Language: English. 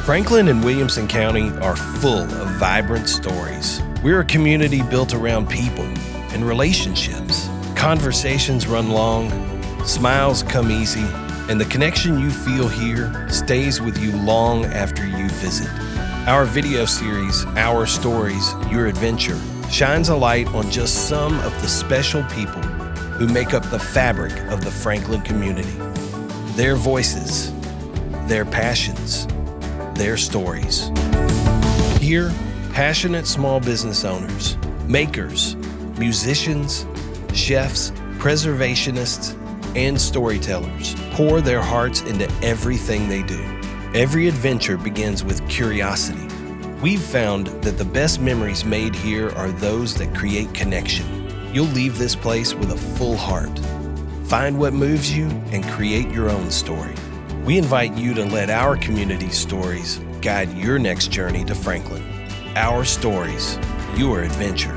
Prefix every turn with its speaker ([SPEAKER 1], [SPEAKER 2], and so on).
[SPEAKER 1] Franklin and Williamson County are full of vibrant stories. We're a community built around people and relationships. Conversations run long, smiles come easy, and the connection you feel here stays with you long after you visit. Our video series, Our Stories, Your Adventure, shines a light on just some of the special people who make up the fabric of the Franklin community. Their voices, their passions, their stories. Here, passionate small business owners, makers, musicians, chefs, preservationists, and storytellers pour their hearts into everything they do. Every adventure begins with curiosity. We've found that the best memories made here are those that create connection. You'll leave this place with a full heart. Find what moves you and create your own story. We invite you to let our community stories guide your next journey to Franklin. Our Stories, Your Adventure.